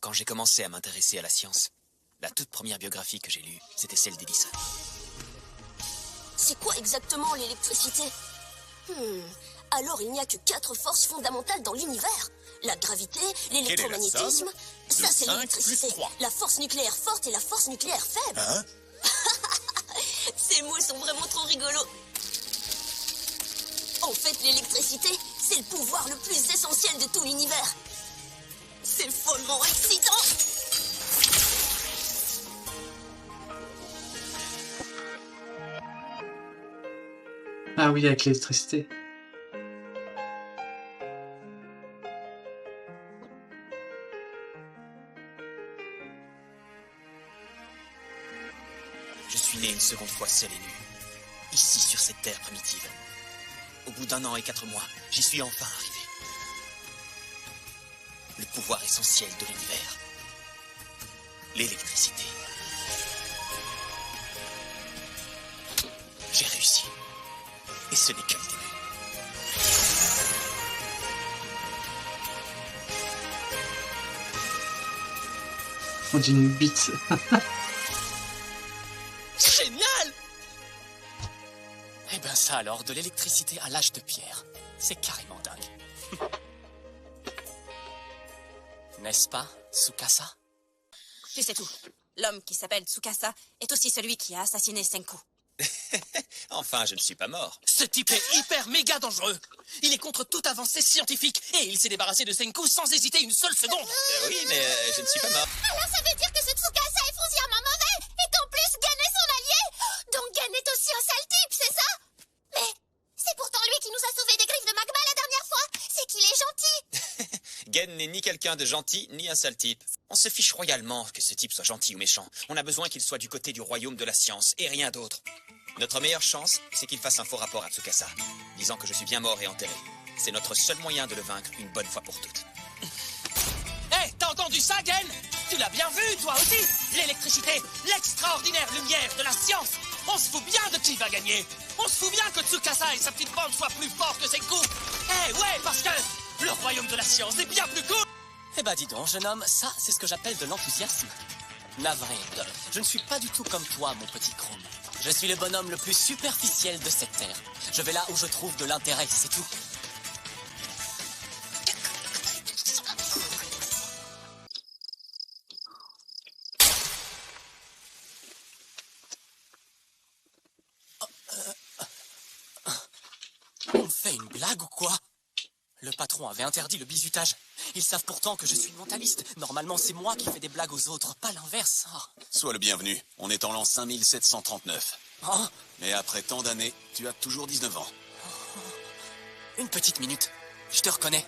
Quand j'ai commencé à m'intéresser à la science, la toute première biographie que j'ai lue, c'était celle d'Edison. C'est quoi exactement l'électricité? Alors il n'y a que 4 forces fondamentales dans l'univers. La gravité, l'électromagnétisme... Ça, c'est l'électricité. La force nucléaire forte et la force nucléaire faible. Hein? Ces mots sont vraiment trop rigolos. En fait, l'électricité, c'est le pouvoir le plus essentiel de tout l'univers. C'est follement excitant. Ah oui, avec l'électricité. Je suis né une seconde fois seul et nu, ici sur cette terre primitive. Au bout d'1 an et 4 mois, j'y suis enfin arrivé. Le pouvoir essentiel de l'univers. L'électricité. J'ai réussi. Et ce n'est que le début. On dit une bite. Génial! Eh ben ça alors, de l'électricité à l'âge de pierre. C'est carrément dingue. N'est-ce pas, Tsukasa? Tu sais tout. L'homme qui s'appelle Tsukasa est aussi celui qui a assassiné Senku. Enfin, je ne suis pas mort. Ce type est hyper méga dangereux. Il est contre toute avancée scientifique et il s'est débarrassé de Senku sans hésiter une seule seconde. Oui, mais je ne suis pas mort. Alors ça veut dire que ce Tsukasa est foncièrement mauvais et qu'en plus Gen est son allié. Donc Gen est aussi un sale type, c'est ça? Mais c'est pourtant lui qui nous a sauvés des griffes de magma la dernière fois. C'est qu'il est gentil. Gen n'est ni quelqu'un de gentil, ni un sale type. On se fiche royalement que ce type soit gentil ou méchant. On a besoin qu'il soit du côté du royaume de la science, et rien d'autre. Notre meilleure chance, c'est qu'il fasse un faux rapport à Tsukasa, disant que je suis bien mort et enterré. C'est notre seul moyen de le vaincre une bonne fois pour toutes. Hé, t'as entendu ça, Gen? Tu l'as bien vu, toi aussi? L'électricité, l'extraordinaire lumière de la science. On se fout bien de qui va gagner. On se fout bien que Tsukasa et sa petite bande soient plus forts que Senku. Eh ouais, parce que le royaume de la science est bien plus cool. Eh ben dis donc, jeune homme, ça c'est ce que j'appelle de l'enthousiasme. Navré, je ne suis pas du tout comme toi, mon petit Chrome. Je suis le bonhomme le plus superficiel de cette terre. Je vais là où je trouve de l'intérêt, c'est tout. On me fait une blague ou quoi? Le patron avait interdit le bizutage. Ils savent pourtant que je suis mentaliste. Normalement, c'est moi qui fais des blagues aux autres, pas l'inverse. Oh. Sois le bienvenu. On est en l'an 5739. Oh. Mais après tant d'années, tu as toujours 19 ans. Une petite minute. Je te reconnais.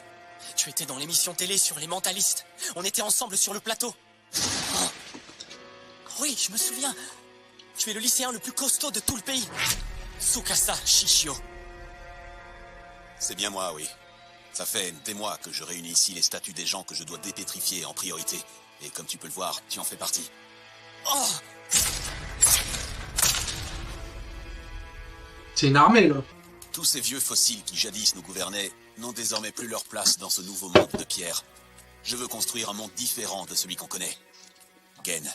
Tu étais dans l'émission télé sur les mentalistes. On était ensemble sur le plateau. Oh. Oui, je me souviens. Tu es le lycéen le plus costaud de tout le pays. Tsukasa Shishio. C'est bien moi, oui. Ça fait des mois que je réunis ici les statuts des gens que je dois dépétrifier en priorité. Et comme tu peux le voir, tu en fais partie. Oh. C'est une armée, là. Tous ces vieux fossiles qui jadis nous gouvernaient n'ont désormais plus leur place dans ce nouveau monde de pierre. Je veux construire un monde différent de celui qu'on connaît. Gen.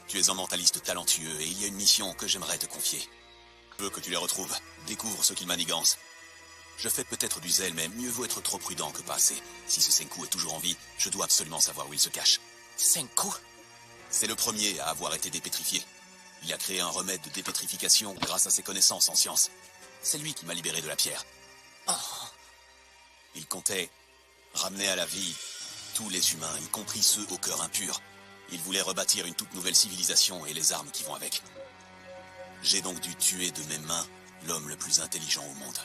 Tu es un mentaliste talentueux et il y a une mission que j'aimerais te confier. Je veux que tu les retrouves. Découvre ce qu'ils manigancent. Je fais peut-être du zèle, mais mieux vaut être trop prudent que pas assez. Si ce Senku est toujours en vie, je dois absolument savoir où il se cache. Senku? C'est le premier à avoir été dépétrifié. Il a créé un remède de dépétrification grâce à ses connaissances en sciences. C'est lui qui m'a libéré de la pierre. Oh. Il comptait ramener à la vie tous les humains, y compris ceux au cœur impur. Il voulait rebâtir une toute nouvelle civilisation et les armes qui vont avec. J'ai donc dû tuer de mes mains l'homme le plus intelligent au monde.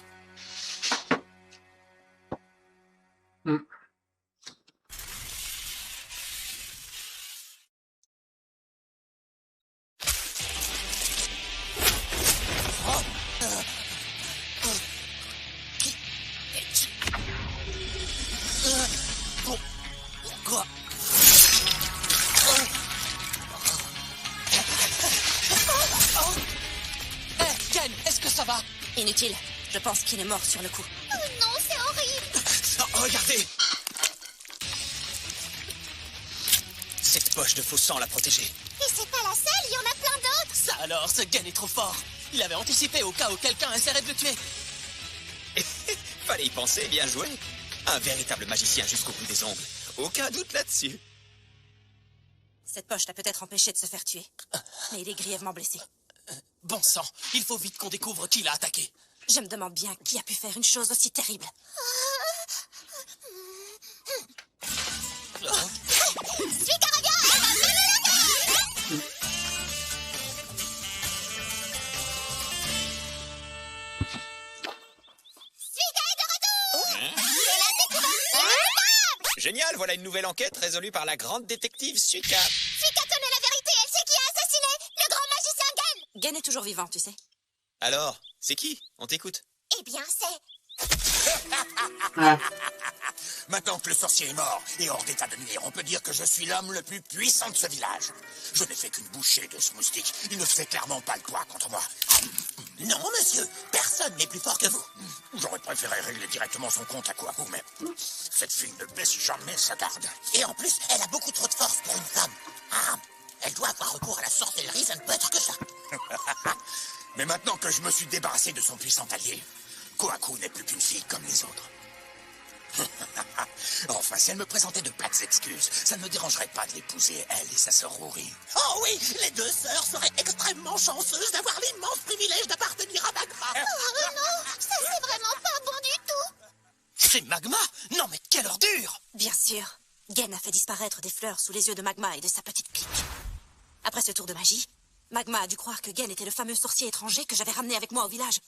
Quoi? Hé, Gen, est-ce que ça va? Inutile. Je pense qu'il est mort sur le coup. Oh non, c'est horrible. Oh, regardez. Cette poche de faux sang l'a protégée. Et c'est pas la seule, il y en a plein d'autres. Ça alors, ce Gen est trop fort. Il avait anticipé au cas où quelqu'un essaierait de le tuer. Fallait y penser, bien joué. Un véritable magicien jusqu'au bout des ongles. Aucun doute là-dessus. Cette poche l'a peut-être empêché de se faire tuer. Mais il est grièvement blessé. Bon sang, il faut vite qu'on découvre qui l'a attaqué. Je me demande bien qui a pu faire une chose aussi terrible. Suika revient. Suika est de retour. C'est la découverte. Génial, voilà une nouvelle enquête résolue par la grande détective Suika. Suika connaît la vérité, elle sait qui a assassiné le grand magicien Gen. Gen est toujours vivant, tu sais. Alors, c'est qui? On t'écoute. Eh bien, c'est... Ouais. Maintenant que le sorcier est mort et hors d'état de nuire, on peut dire que je suis l'homme le plus puissant de ce village. Je n'ai fait qu'une bouchée de ce moustique. Il ne faisait clairement pas le poids contre moi. Non, monsieur, personne n'est plus fort que vous. J'aurais préféré régler directement son compte à Kohaku, mais cette fille ne baisse jamais sa garde. Et en plus, elle a beaucoup trop de force pour une femme. Ah, elle doit avoir recours à la sorcellerie, ça ne peut être que ça. Mais maintenant que je me suis débarrassé de son puissant allié, Kohaku n'est plus qu'une fille comme les autres. Enfin, si elle me présentait de plates excuses, ça ne me dérangerait pas de l'épouser, elle et sa sœur Rory. Oh oui, les deux sœurs seraient extrêmement chanceuses d'avoir l'immense privilège d'appartenir à Magma. Oh non, ça c'est vraiment pas bon du tout. C'est Magma? Non mais quelle ordure! Bien sûr. Gen a fait disparaître des fleurs sous les yeux de Magma et de sa petite clique. Après ce tour de magie, Magma a dû croire que Gen était le fameux sorcier étranger que j'avais ramené avec moi au village.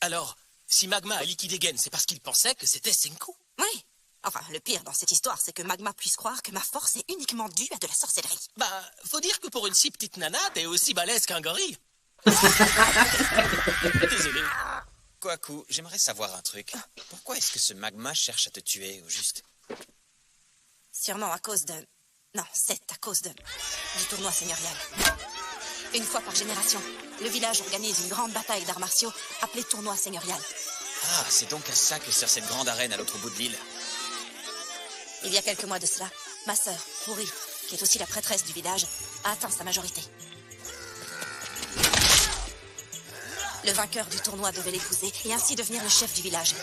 Alors, si Magma a liquidé Gen, c'est parce qu'il pensait que c'était Senku? Oui. Enfin, le pire dans cette histoire, c'est que Magma puisse croire que ma force est uniquement due à de la sorcellerie. Bah, faut dire que pour une si petite nana, t'es aussi balèze qu'un gorille. Désolé. Kohaku, j'aimerais savoir un truc. Pourquoi est-ce que ce magma cherche à te tuer, au juste? Sûrement à cause de... Non, c'est à cause de... du tournoi seigneurial. Une fois par génération, le village organise une grande bataille d'arts martiaux appelée tournoi seigneurial. Ah, c'est donc à ça que sert cette grande arène à l'autre bout de l'île. Il y a quelques mois de cela, ma sœur, Rory, qui est aussi la prêtresse du village, a atteint sa majorité. Le vainqueur du tournoi devait l'épouser et ainsi devenir le chef du village.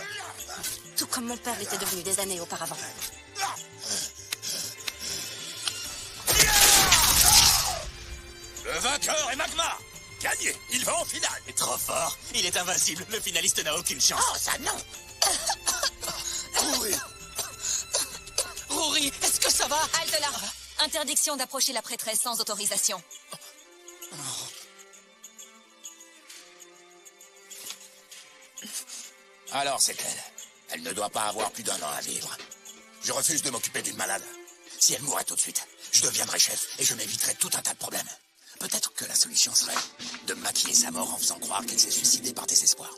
Tout comme mon père l'était devenu des années auparavant. Le vainqueur est Magma. Gagné, il va en finale. Il est trop fort. Il est invincible. Le finaliste n'a aucune chance. Oh, ça non. Rory. Rory, est-ce que ça va? Halte là. Interdiction d'approcher la prêtresse sans autorisation. Alors c'est elle. Elle ne doit pas avoir plus d'1 an à vivre. Je refuse de m'occuper d'une malade. Si elle mourait tout de suite, je deviendrais chef et je m'éviterais tout un tas de problèmes. Peut-être que la solution serait de maquiller sa mort en faisant croire qu'elle s'est suicidée par désespoir.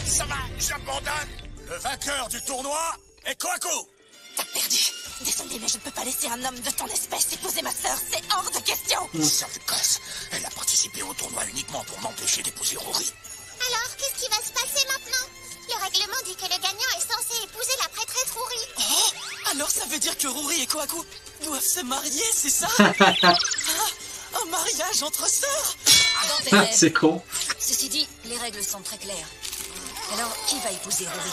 Ça va, j'abandonne. Le vainqueur du tournoi est Kohaku. T'as perdu. Désolé, mais je ne peux pas laisser un homme de ton espèce épouser ma sœur. C'est hors de question. Sale gosse. Elle a participé au tournoi uniquement pour m'empêcher d'épouser Rory. Alors, qu'est-ce qui va se passer maintenant? Le règlement dit que le gagnant est censé épouser la prêtresse Rory. Oh, alors ça veut dire que Rory et Kohaku doivent se marier, c'est ça? Un mariage entre sœurs? Dans tes rêves. C'est con. Ceci dit, les règles sont très claires. Alors, qui va épouser Rory?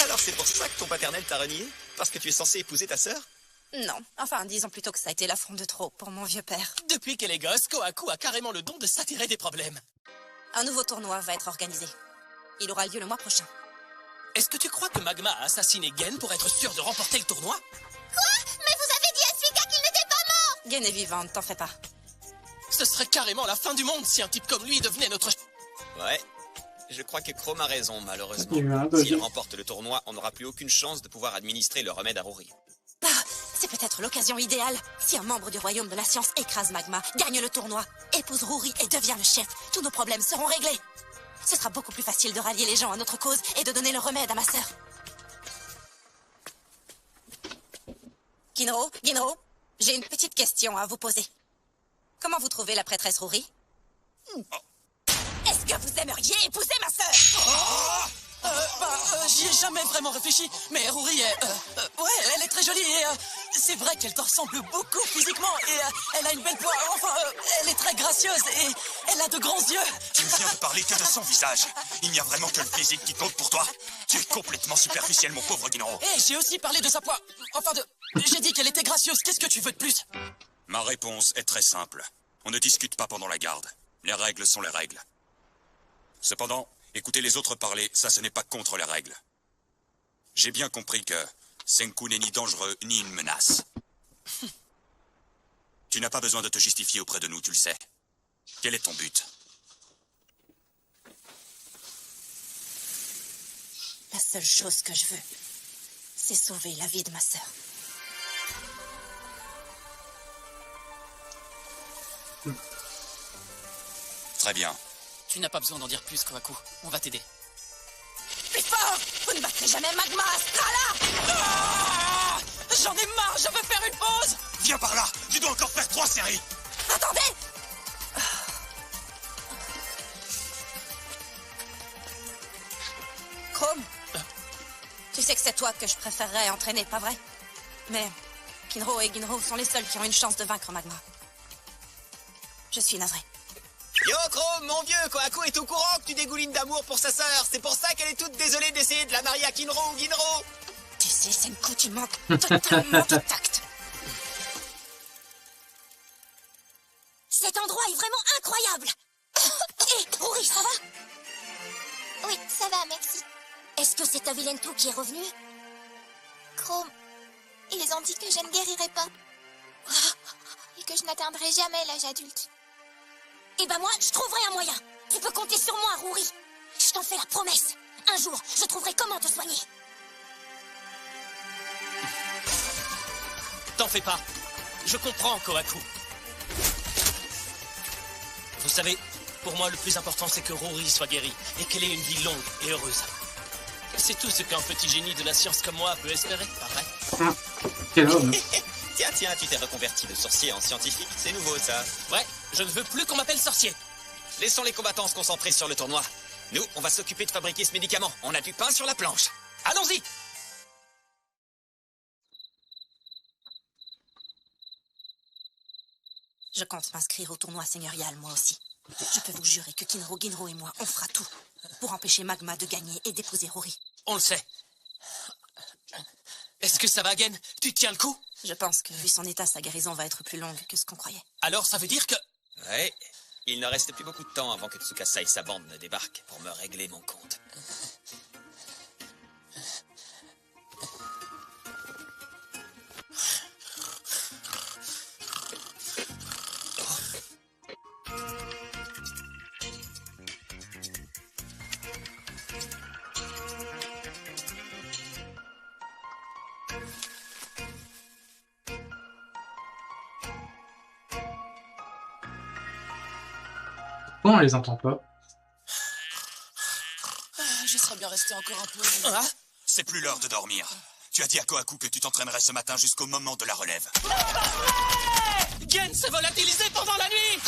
Alors c'est pour ça que ton paternel t'a renié? Parce que tu es censé épouser ta sœur? Non, enfin, disons plutôt que ça a été l'affront de trop pour mon vieux père. Depuis qu'elle est gosse, Kohaku a carrément le don de s'attirer des problèmes. Un nouveau tournoi va être organisé. Il aura lieu le mois prochain. Est-ce que tu crois que Magma a assassiné Gen pour être sûr de remporter le tournoi? Quoi? Mais vous avez dit à Suika qu'il n'était pas mort! Gen est vivante, t'en fais pas. Ce serait carrément la fin du monde si un type comme lui devenait notre... Ouais. Je crois que Chrome a raison, malheureusement. Il y a eu un bug. S'il remporte le tournoi, on n'aura plus aucune chance de pouvoir administrer le remède à Rory. Ah, c'est peut-être l'occasion idéale. Si un membre du royaume de la science écrase Magma, gagne le tournoi, épouse Rory et devient le chef, tous nos problèmes seront réglés. Ce sera beaucoup plus facile de rallier les gens à notre cause et de donner le remède à ma sœur. Ginro, j'ai une petite question à vous poser. Comment vous trouvez la prêtresse Rory? Est-ce que vous aimeriez épouser ma sœur? J'y J'y ai jamais vraiment réfléchi, mais Rory est... ouais, elle est très jolie et c'est vrai qu'elle te ressemble beaucoup physiquement et elle a une belle peau, enfin, elle est très gracieuse et elle a de grands yeux. Tu ne viens de parler que de son visage. Il n'y a vraiment que le physique qui compte pour toi. Tu es complètement superficiel, mon pauvre Ginro. Et j'ai aussi parlé de sa poids, enfin de... J'ai dit qu'elle était gracieuse, qu'est-ce que tu veux de plus? Ma réponse est très simple. On ne discute pas pendant la garde. Les règles sont les règles. Cependant, écouter les autres parler, ça ce n'est pas contre les règles. J'ai bien compris que Senku n'est ni dangereux ni une menace. Tu n'as pas besoin de te justifier auprès de nous, tu le sais. Quel est ton but? La seule chose que je veux, c'est sauver la vie de ma sœur. Très bien. Tu n'as pas besoin d'en dire plus, Kohaku. On va t'aider. Plus fort! Vous ne battrez jamais Magma Astrala! Ah! J'en ai marre, je veux faire une pause! Viens par là. Tu dois encore faire 3 séries. Attendez! Chrome, tu sais que c'est toi que je préférerais entraîner, pas vrai? Mais Kinro et Ginro sont les seuls qui ont une chance de vaincre Magma. Je suis navré. Yo, Chrome, mon vieux, Kohaku est au courant que tu dégoulines d'amour pour sa sœur. C'est pour ça qu'elle est toute désolée d'essayer de la marier à Kinro ou Ginro. Tu sais, Senku, tu manques totalement de tact. Cet endroit est vraiment incroyable. Hé, Rory, ça va? Oui, ça va, merci. Est-ce que c'est ta vilaine toux qui est revenue? Chrome, ils ont dit que je ne guérirais pas. Et que je n'atteindrai jamais l'âge adulte. Eh ben moi, je trouverai un moyen. Tu peux compter sur moi, Rory. Je t'en fais la promesse. Un jour, je trouverai comment te soigner. T'en fais pas. Je comprends, Kohaku. Vous savez, pour moi, le plus important, c'est que Rory soit guérie et qu'elle ait une vie longue et heureuse. C'est tout ce qu'un petit génie de la science comme moi peut espérer, pas vrai? Quel homme. Tiens, tu t'es reconverti de sorcier en scientifique. C'est nouveau, ça. Ouais, je ne veux plus qu'on m'appelle sorcier. Laissons les combattants se concentrer sur le tournoi. Nous, on va s'occuper de fabriquer ce médicament. On a du pain sur la planche. Allons-y! Je compte m'inscrire au tournoi seigneurial, moi aussi. Je peux vous jurer que Kinro, Ginro et moi, on fera tout pour empêcher Magma de gagner et d'épouser Rory. On le sait. Est-ce que ça va, Gen? Tu tiens le coup? Je pense que, vu son état, sa guérison va être plus longue que ce qu'on croyait. Alors ça veut dire que... Ouais. Il ne reste plus beaucoup de temps avant que Tsukasa et sa bande ne débarquent pour me régler mon compte. Pourquoi on les entend pas? Je serais bien resté encore un peu... Ah, C'est plus l'heure de dormir. Tu as dit à Kohaku que tu t'entraînerais ce matin jusqu'au moment de la relève. Gen s'est volatilisé pendant la nuit!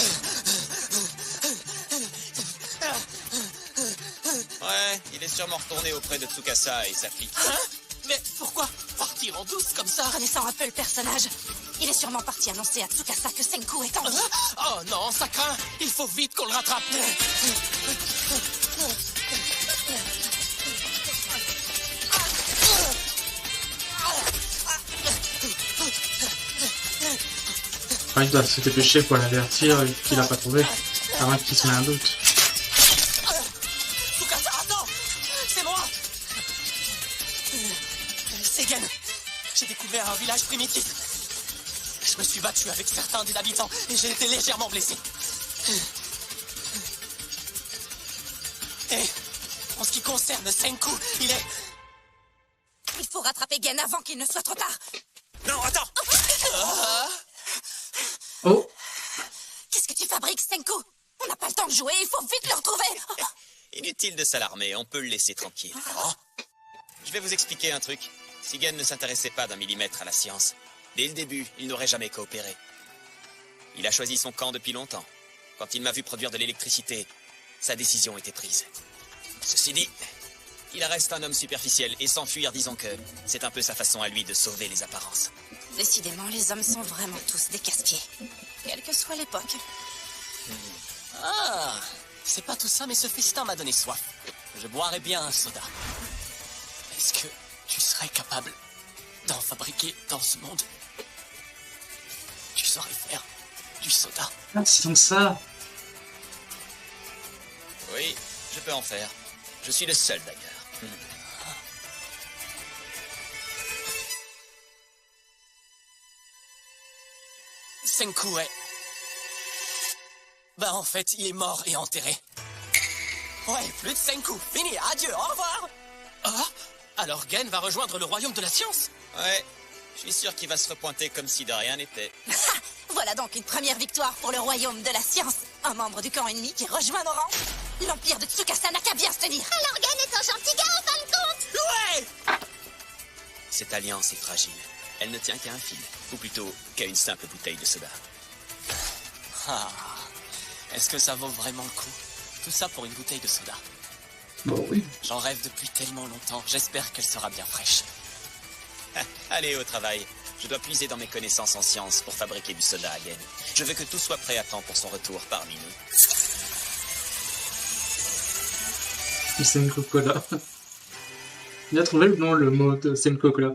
Ouais, il est sûrement retourné auprès de Tsukasa et sa flic. Hein? Mais pourquoi partir en douce comme ça? Connaissant un peu le personnage, il est sûrement parti annoncer à Tsukasa que Senku est en vie. Oh non, ça craint! Il faut vite qu'on le rattrape! Enfin, il doit se dépêcher pour l'avertir qu'il a pas trouvé, avant qu'il se met un doute. Tsukasa, attends! C'est moi! C'est Gen. J'ai découvert un village primitif. Je me suis battu avec certains des habitants et j'ai été légèrement blessé. Et en ce qui concerne Senku, il est... Il faut rattraper Gen avant qu'il ne soit trop tard. Non, attends! Oh! Qu'est-ce que tu fabriques, Senku? On n'a pas le temps de jouer, il faut vite le retrouver. Inutile de s'alarmer, on peut le laisser tranquille. Je vais vous expliquer un truc. Si Gen ne s'intéressait pas d'un millimètre à la science, dès le début, il n'aurait jamais coopéré. Il a choisi son camp depuis longtemps. Quand il m'a vu produire de l'électricité, sa décision était prise. Ceci dit, Il reste un homme superficiel et s'enfuir, disons que c'est un peu sa façon à lui de sauver les apparences. Décidément, les hommes sont vraiment tous des casse-pieds. Quelle que soit l'époque. Ah, c'est pas tout ça, mais ce festin m'a donné soif. Je boirais bien un soda. Est-ce que tu serais capable d'en fabriquer dans ce monde? Tu saurais faire du soda? Ah, c'est donc ça. Oui, je peux en faire. Je suis le seul d'ailleurs. Senku est... Bah en fait, il est mort et enterré. Ouais, plus de Senku. Fini, adieu, au revoir. Ah, alors Gen va rejoindre le royaume de la science. Ouais, je suis sûr qu'il va se repointer comme si de rien n'était. Voilà donc une première victoire pour le royaume de la science. Un membre du camp ennemi qui rejoint nos rangs. L'empire de Tsukasa n'a qu'à bien se tenir. Alors Gen est un gentil gars en fin de compte. Ouais. Cette alliance est fragile. Elle ne tient qu'à un fil, ou plutôt qu'à une simple bouteille de soda. Ah, est-ce que ça vaut vraiment le coup? Tout ça pour une bouteille de soda. Bon, oui. J'en rêve depuis tellement longtemps. J'espère qu'elle sera bien fraîche. Allez, au travail. Je dois puiser dans mes connaissances en sciences pour fabriquer du soda à Gen. Je veux que tout soit prêt à temps pour son retour parmi nous. Du Senko Cola. Il a trouvé le nom, le mot de Senko Cola.